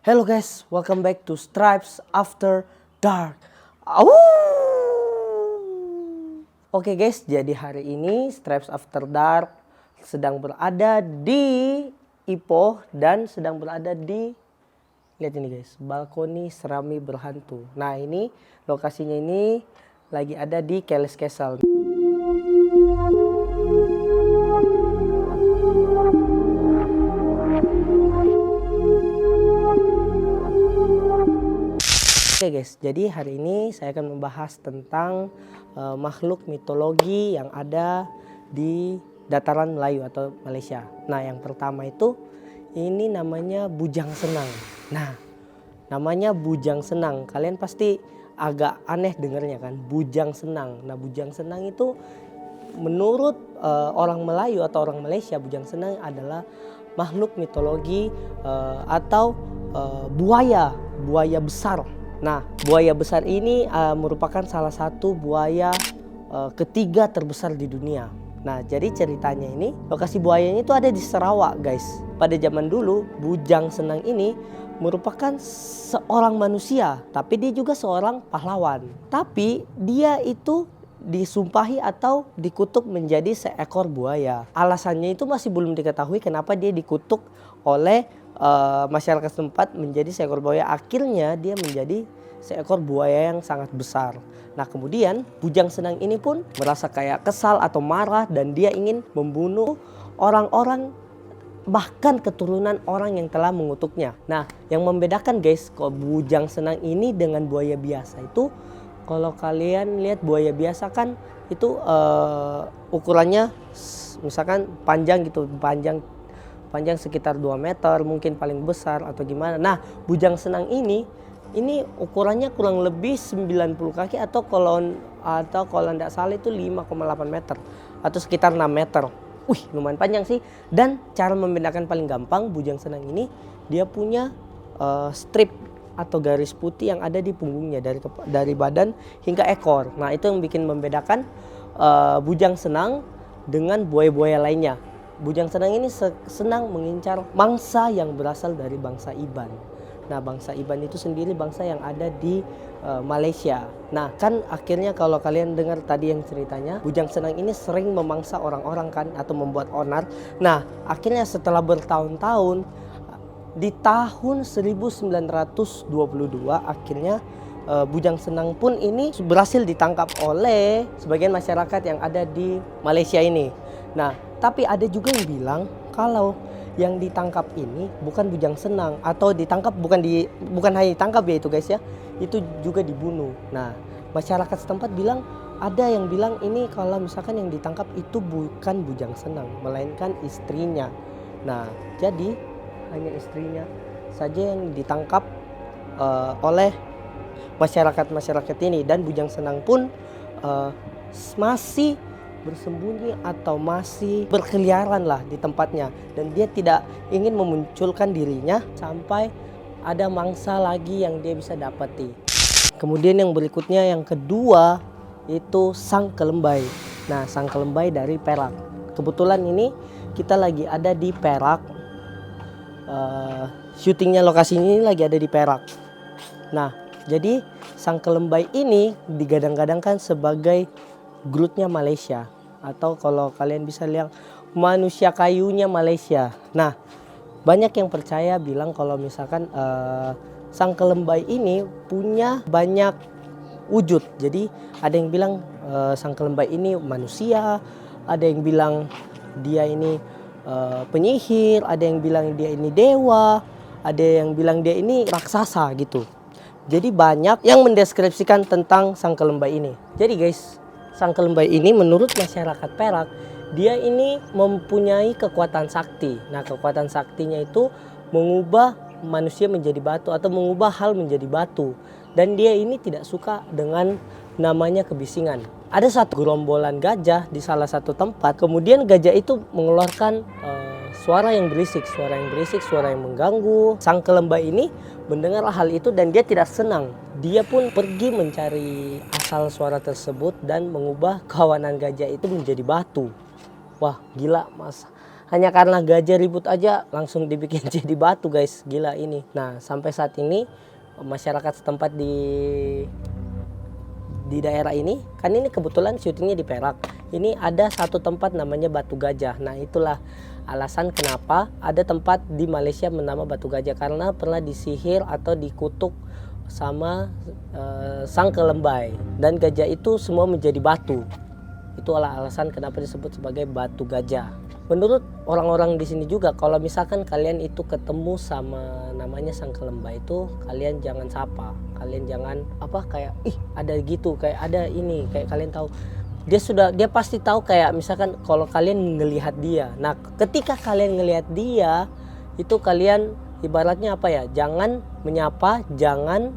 Hello guys, welcome back to Stripes After Dark. Au! Oke guys, jadi hari ini Stripes After Dark sedang berada di Ipoh dan sedang berada di, lihat ini guys, balkoni Serami Berhantu. Nah ini lokasinya ini lagi ada di Keles Castle. Oke guys, jadi hari ini saya akan membahas tentang makhluk mitologi yang ada di dataran Melayu atau Malaysia. Nah yang pertama itu ini namanya Bujang Senang. Nah namanya Bujang Senang, kalian pasti agak aneh dengarnya kan, Bujang Senang. Nah Bujang Senang itu menurut orang Melayu atau orang Malaysia, Bujang Senang adalah makhluk mitologi atau buaya besar. Nah, buaya besar ini merupakan salah satu buaya ketiga terbesar di dunia. Nah, jadi ceritanya ini, lokasi buayanya itu ada di Sarawak, guys. Pada zaman dulu, Bujang Senang ini merupakan seorang manusia, tapi dia juga seorang pahlawan. Tapi dia itu disumpahi atau dikutuk menjadi seekor buaya. Alasannya itu masih belum diketahui kenapa dia dikutuk oleh masyarakat setempat menjadi seekor buaya. Akhirnya dia menjadi seekor buaya yang sangat besar. Nah kemudian Bujang Senang ini pun merasa kayak kesal atau marah dan dia ingin membunuh orang-orang, bahkan keturunan orang yang telah mengutuknya. Nah yang membedakan guys kok Bujang Senang ini dengan buaya biasa itu, kalau kalian lihat buaya biasa kan itu ukurannya misalkan panjang gitu, panjang sekitar 2 meter mungkin paling besar atau gimana. Nah Bujang Senang ini ukurannya kurang lebih 90 kaki atau kalau tidak salah itu 5,8 meter atau sekitar 6 meter. Wih lumayan panjang sih. Dan cara membedakan paling gampang, Bujang Senang ini dia punya strip atau garis putih yang ada di punggungnya dari badan hingga ekor. Nah itu yang bikin membedakan Bujang Senang dengan buaya-buaya lainnya. Bujang Senang ini senang mengincar mangsa yang berasal dari bangsa Iban. Nah bangsa Iban itu sendiri bangsa yang ada di Malaysia. Nah kan akhirnya kalau kalian dengar tadi yang ceritanya, Bujang Senang ini sering memangsa orang-orang kan atau membuat onar. Nah akhirnya setelah bertahun-tahun, di tahun 1922 akhirnya Bujang Senang pun ini berhasil ditangkap oleh sebagian masyarakat yang ada di Malaysia ini. Nah tapi ada juga yang bilang kalau yang ditangkap ini bukan Bujang Senang, atau ditangkap bukan hanya ditangkap ya itu guys ya, itu juga dibunuh. Nah masyarakat setempat bilang, ada yang bilang ini kalau misalkan yang ditangkap itu bukan Bujang Senang melainkan istrinya. Nah jadi hanya istrinya saja yang ditangkap oleh masyarakat ini, dan Bujang Senang pun masih bersembunyi atau masih berkeliaran lah di tempatnya, dan dia tidak ingin memunculkan dirinya sampai ada mangsa lagi yang dia bisa dapati. Kemudian yang berikutnya, yang kedua itu Sang Kelembai. Nah Sang Kelembai dari Perak. Kebetulan ini kita lagi ada di Perak, syutingnya lokasi ini lagi ada di Perak. Nah jadi Sang Kelembai ini digadang-gadangkan sebagai Grootnya Malaysia, atau kalau kalian bisa lihat manusia kayunya Malaysia. Nah banyak yang percaya bilang kalau misalkan Sang Kelembai ini punya banyak wujud. Jadi ada yang bilang Sang Kelembai ini manusia, ada yang bilang dia ini penyihir, ada yang bilang dia ini dewa, ada yang bilang dia ini raksasa gitu. Jadi banyak yang mendeskripsikan tentang Sang Kelembai ini. Jadi guys, Sang Kelembai ini menurut masyarakat Perak, dia ini mempunyai kekuatan sakti. Nah kekuatan saktinya itu mengubah manusia menjadi batu atau mengubah hal menjadi batu. Dan dia ini tidak suka dengan namanya kebisingan. Ada satu gerombolan gajah di salah satu tempat, kemudian gajah itu mengeluarkan suara yang berisik, suara yang mengganggu. Sang Kelembai ini mendengar hal itu dan dia tidak senang. Dia pun pergi mencari asal suara tersebut dan mengubah kawanan gajah itu menjadi batu. Wah gila mas, hanya karena gajah ribut aja langsung dibikin jadi batu guys, gila ini. Nah sampai saat ini masyarakat setempat di daerah ini, kan ini kebetulan syutingnya di Perak, ini ada satu tempat namanya Batu Gajah. Nah itulah alasan kenapa ada tempat di Malaysia bernama Batu Gajah, karena pernah disihir atau dikutuk sama sang kelembai, dan gajah itu semua menjadi batu. Itulah alasan kenapa disebut sebagai Batu Gajah. Menurut orang-orang di sini juga, kalau misalkan kalian itu ketemu sama namanya sang kelembai itu, kalian jangan sapa, kalian jangan kayak ada gitu, kayak ada ini, kayak kalian tahu dia pasti tahu, kayak misalkan kalau kalian ngelihat dia. Nah ketika kalian ngelihat dia itu, kalian ibaratnya jangan menyapa, jangan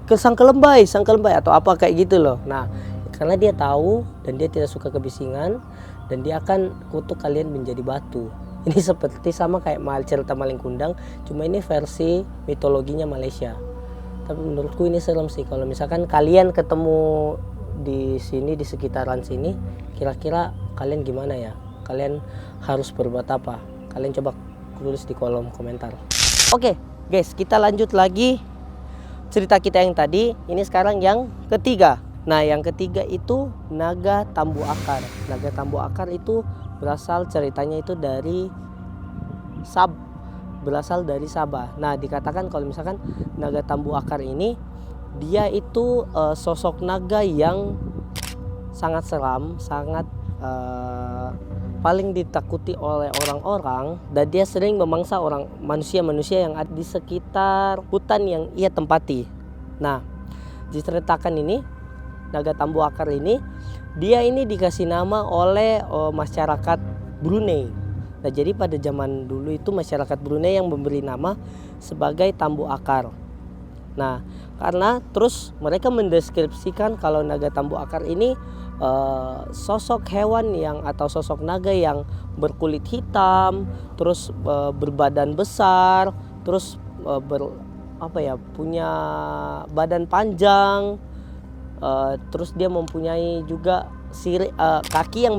ke sang kelembai atau apa kayak gitu loh. Nah karena dia tahu dan dia tidak suka kebisingan, dan dia akan kutuk kalian menjadi batu. Ini seperti sama kayak cerita Malin Kundang, cuma ini versi mitologinya Malaysia. Tapi menurutku ini serem sih. Kalau misalkan kalian ketemu di sini, di sekitaran sini, kira-kira kalian gimana ya? Kalian harus berbuat apa? Kalian coba tulis di kolom komentar. Oke guys, kita lanjut lagi cerita kita yang tadi. Ini sekarang yang ketiga. Nah yang ketiga itu naga tambu akar. Naga tambu akar itu ceritanya itu berasal dari Sabah. Nah dikatakan kalau misalkan naga tambu akar ini, dia itu sosok naga yang sangat seram, sangat paling ditakuti oleh orang-orang, dan dia sering memangsa manusia-manusia yang ada di sekitar hutan yang ia tempati. Nah diceritakan ini naga tambu akar ini, dia ini dikasih nama oleh masyarakat Brunei. Nah jadi pada zaman dulu itu masyarakat Brunei yang memberi nama sebagai tambu akar. Nah karena terus mereka mendeskripsikan kalau naga tambu akar ini sosok hewan atau sosok naga yang berkulit hitam, terus berbadan besar, terus punya badan panjang. Terus dia mempunyai juga kaki yang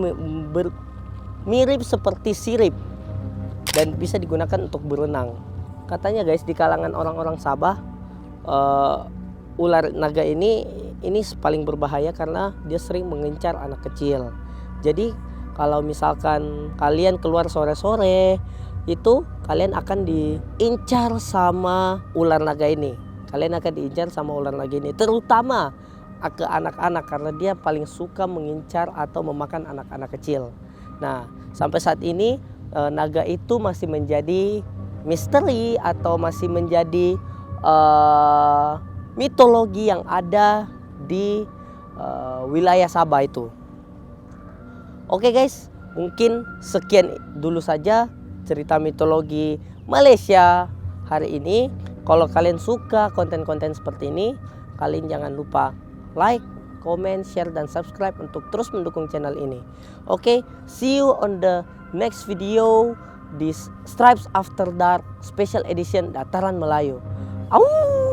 mirip seperti sirip dan bisa digunakan untuk berenang. Katanya guys, di kalangan orang-orang Sabah, ular naga ini paling berbahaya karena dia sering mengincar anak kecil. Jadi kalau misalkan kalian keluar sore-sore, itu kalian akan diincar sama ular naga ini. Terutama ke anak-anak, karena dia paling suka mengincar atau memakan anak-anak kecil. Nah sampai saat ini naga itu masih menjadi misteri atau masih menjadi mitologi yang ada di wilayah Sabah itu. Oke guys, mungkin sekian dulu saja cerita mitologi Malaysia hari ini. Kalau kalian suka konten-konten seperti ini, kalian jangan lupa like, comment, share, dan subscribe untuk terus mendukung channel ini. Oke, see you on the next video di Stripes After Dark Special Edition Dataran Melayu. Au!